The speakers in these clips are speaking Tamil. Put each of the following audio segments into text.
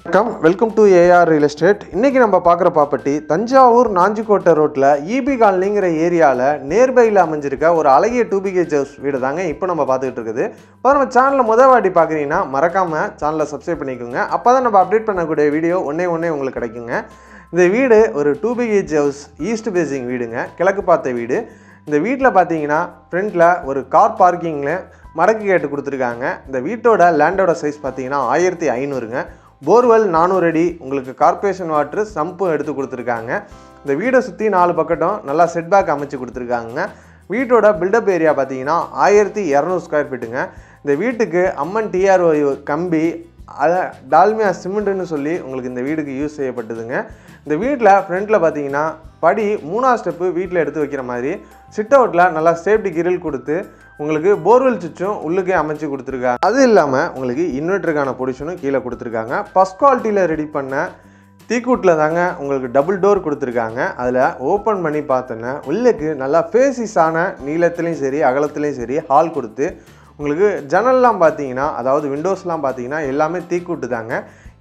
Welcome to AR real estate. இன்றைக்கி நம்ம பார்க்குற ப்ராப்பர்ட்டி தஞ்சாவூர் நாஞ்சிக்கோட்டை ரோட்டில் ஈபி காலனிங்கிற ஏரியாவில் நேர்பையில் அமைஞ்சிருக்க ஒரு அழகிய 2BH ஹவுஸ் வீடு தாங்க இப்போ நம்ம பார்த்துக்கிட்டு இருக்குது. இப்போ நம்ம சேனலில் முதல் வாட்டி பார்க்குறீங்கன்னா மறக்காமல் சேனலை சப்ஸ்கிரைப் பண்ணிக்கோங்க. அப்போ தான் நம்ம அப்டேட் பண்ணக்கூடிய வீடியோ ஒன்றே உங்களுக்கு கிடைக்குங்க. இந்த வீடு ஒரு 2BH ஹவுஸ், ஈஸ்ட் பேசிங் வீடுங்க, கிழக்கு பார்த்த வீடு. இந்த வீட்டில் பார்த்தீங்கன்னா ஃப்ரண்ட்டில் ஒரு கார் பார்க்கிங்கில் மடக்கு கேட்டு கொடுத்துருக்காங்க. இந்த வீட்டோட லேண்டோட சைஸ் பார்த்தீங்கன்னா 1500ங்க. போர்வெல் 400 அடி, உங்களுக்கு கார்பரேஷன் வாட்டர் சம்பும் எடுத்து கொடுத்துருக்காங்க. இந்த வீடை சுற்றி 4 பக்கட்டும் நல்லா செட்பேக் அமைச்சு கொடுத்துருக்காங்க. வீட்டோட பில்டப் ஏரியா பார்த்தீங்கன்னா 1200 ஸ்கொயர் ஃபீட்டுங்க. இந்த வீட்டுக்கு அம்மன் TRO கம்பி, டால்மியா சிமெண்ட்டுன்னு சொல்லி உங்களுக்கு இந்த வீடுக்கு யூஸ் செய்யப்பட்டதுங்க. இந்த வீட்டில் ஃப்ரண்ட்டில் பார்த்தீங்கன்னா படி 3ஆவது ஸ்டெப்பு வீட்டில் எடுத்து வைக்கிற மாதிரி சிட் அவுட்டில் நல்லா சேஃப்டி கிரில் கொடுத்து உங்களுக்கு போர்வெல் சுவிட்சும் உள்ளுக்கே அமைச்சு கொடுத்துருக்காங்க. அது இல்லாமல் உங்களுக்கு இன்வெர்ட்டருக்கான பொசிஷனும் கீழே கொடுத்துருக்காங்க. ஃபஸ்ட் குவாலிட்டியில் ரெடி பண்ண தீக்கூட்டில் தாங்க உங்களுக்கு டபுள் டோர் கொடுத்துருக்காங்க. அதில் ஓப்பன் பண்ணி பார்த்தோன்னா உள்ளுக்கு நல்லா ஃபேஸிஸான நீளத்துலேயும் சரி அகலத்துலேயும் சரி ஹால் கொடுத்து உங்களுக்கு ஜன்னல்லாம் பார்த்தீங்கன்னா, அதாவது விண்டோஸ்லாம் பார்த்தீங்கன்னா எல்லாமே தீக்கூட்டு தாங்க.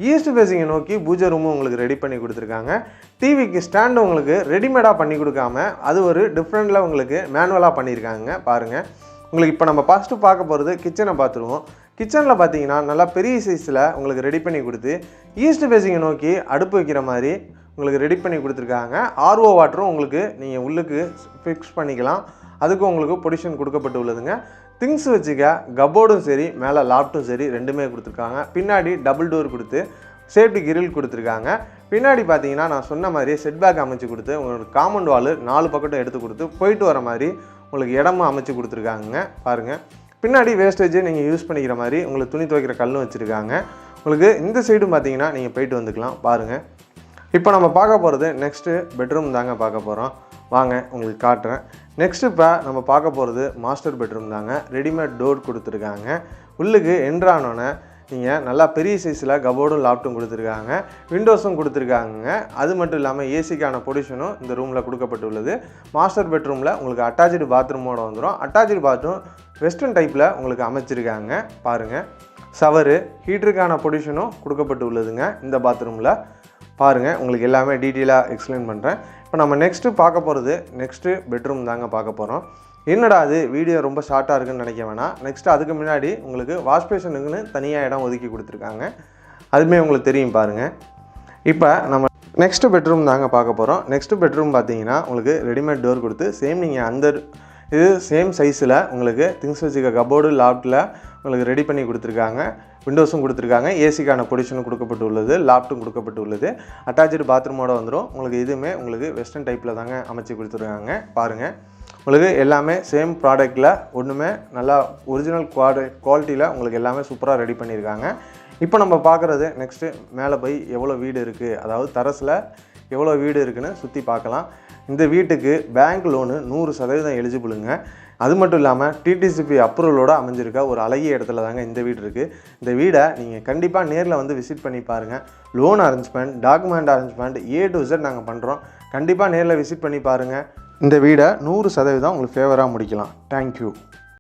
ஈஸ்ட் ஃபேஸிங்கை நோக்கி பூஜை ரூமும் உங்களுக்கு ரெடி பண்ணி கொடுத்துருக்காங்க. டிவிக்கு ஸ்டாண்டு உங்களுக்கு ரெடிமேடாக பண்ணி கொடுக்காம அது ஒரு டிஃப்ரெண்டில் உங்களுக்கு மேனுவலாக பண்ணியிருக்காங்க. பாருங்கள், உங்களுக்கு இப்போ நம்ம ஃபஸ்ட்டு பார்க்க போகிறது கிச்சனை பார்த்துருவோம். கிச்சனில் பார்த்தீங்கன்னா நல்லா பெரிய சைஸில் உங்களுக்கு ரெடி பண்ணி கொடுத்து ஈஸ்ட் ஃபேஸிங்கை நோக்கி அடுப்பு வைக்கிற மாதிரி உங்களுக்கு ரெடி பண்ணி கொடுத்துருக்காங்க. RO வாட்டரும் உங்களுக்கு நீங்கள் உள்ளுக்கு ஃபிக்ஸ் பண்ணிக்கலாம். அதுக்கும் உங்களுக்கு பொசிஷன் கொடுக்கப்பட்டு உள்ளதுங்க. திங்ஸ் வச்சுக்க கபோர்டும் சரி மேலே லாப்டும் சரி ரெண்டுமே கொடுத்துருக்காங்க. பின்னாடி டபுள் டோர் கொடுத்து சேஃப்டி கிரில் கொடுத்துருக்காங்க. பின்னாடி பார்த்தீங்கன்னா நான் சொன்ன மாதிரி செட்பேக் அமைச்சு கொடுத்து உங்களுக்கு காம்பவுண்ட் வால் 4 பக்கட்டும் எடுத்து கொடுத்து போயிட்டு வர மாதிரி உங்களுக்கு இடமும் அமைச்சு கொடுத்துருக்காங்க. பாருங்கள், பின்னாடி வேஸ்டேஜ் நீங்கள் யூஸ் பண்ணிக்கிற மாதிரி உங்களுக்கு துணி துவைக்கிற கல்லும் வச்சுருக்காங்க. உங்களுக்கு இந்த சைடும் பார்த்தீங்கன்னா நீங்கள் போயிட்டு வந்துக்கலாம். பாருங்கள், இப்போ நம்ம பார்க்க போகிறது நெக்ஸ்ட்டு பெட்ரூம் தாங்க பார்க்க போகிறோம். வாங்க உங்களுக்கு காட்டுறேன். நெக்ஸ்ட்டு இப்போ நம்ம பார்க்க போகிறது மாஸ்டர் பெட்ரூம் தாங்க. ரெடிமேட் டோர் கொடுத்துருக்காங்க. உள்ளுக்கு என்ட்ரானோன்னே நீங்கள் நல்லா பெரிய சைஸில் கபோர்டும் லாப்டும் கொடுத்துருக்காங்க. விண்டோஸும் கொடுத்துருக்காங்க. அது மட்டும் இல்லாமல் ஏசிக்கான பொசிஷனும் இந்த ரூமில் கொடுக்கப்பட்டுள்ளது. மாஸ்டர் பெட்ரூமில் உங்களுக்கு அட்டாச்சு பாத்ரூமோடு வந்துடும். அட்டாச்சு பாத்ரூம் வெஸ்டர்ன் டைப்பில் உங்களுக்கு அமைச்சிருக்காங்க. பாருங்கள், ஷவரு ஹீட்டருக்கான பொசிஷனும் கொடுக்கப்பட்டு உள்ளதுங்க இந்த பாத்ரூமில். பாருங்கள், உங்களுக்கு எல்லாமே டீட்டெயிலாக எக்ஸ்பிளைன் பண்ணுறேன். இப்போ நம்ம நெக்ஸ்ட்டு பார்க்க போகிறது நெக்ஸ்ட்டு பெட்ரூம் தாங்க பார்க்க போகிறோம். என்னடா அது வீடியோ ரொம்ப ஷார்ட்டாக இருக்குன்னு நினைக்க வேணாம். நெக்ஸ்ட்டு அதுக்கு முன்னாடி உங்களுக்கு வாஷ் பேஷனுக்குன்னு தனியாக இடம் ஒதுக்கி கொடுத்துருக்காங்க. அதுவுமே உங்களுக்கு தெரியும். பாருங்கள், இப்போ நம்ம நெக்ஸ்ட்டு பெட்ரூம் தாங்க பார்க்க போகிறோம். நெக்ஸ்ட்டு பெட்ரூம் பார்த்தீங்கன்னா உங்களுக்கு ரெடிமேட் டோர் கொடுத்து சேம் நீங்கள் அந்த இது சேம் சைஸில் உங்களுக்கு திங்ஸ் வச்சுக்க கபோர்டு லாப்டில் உங்களுக்கு ரெடி பண்ணி கொடுத்துருக்காங்க. விண்டோஸும் கொடுத்துருக்காங்க. ஏசிக்கான பொசிஷனும் கொடுக்கப்பட்டு உள்ளது. லாப்ட்டும் கொடுக்கப்பட்டு உள்ளது. அட்டாச்சு பாத்ரூமோடு வந்துடும். உங்களுக்கு இதுவுமே உங்களுக்கு வெஸ்டர்ன் டைப்பில் தாங்க அமைச்சு கொடுத்துருக்காங்க. பாருங்கள், உங்களுக்கு எல்லாமே சேம் ப்ராடக்ட்டில் ஒன்றுமே நல்லா ஒரிஜினல் குவாலிட்டியில் உங்களுக்கு எல்லாமே சூப்பராக ரெடி பண்ணியிருக்காங்க. இப்போ நம்ம பார்க்குறது நெக்ஸ்ட்டு மேலே போய் எவ்வளோ வீடு இருக்குது, அதாவது டெரஸில் எவ்வளோ வீடு இருக்குதுன்னு சுற்றி பார்க்கலாம். இந்த வீட்டுக்கு பேங்க் லோனு 100% எலிஜிபிளுங்க. அது மட்டும் இல்லாமல் TTCP அப்ரூவலோடு அமைஞ்சிருக்க ஒரு அழகிய இடத்துல தாங்க இந்த வீடு இருக்குது. இந்த வீடை நீங்கள் கண்டிப்பாக நேரில் வந்து விசிட் பண்ணி பாருங்கள். Loan arrangement, document arrangement A to Z நாங்கள் பண்ணுறோம். கண்டிப்பாக நேரில் விசிட் பண்ணி பாருங்கள். இந்த வீடை 100% உங்களுக்கு ஃபேவராக முடிக்கலாம். தேங்க்யூ.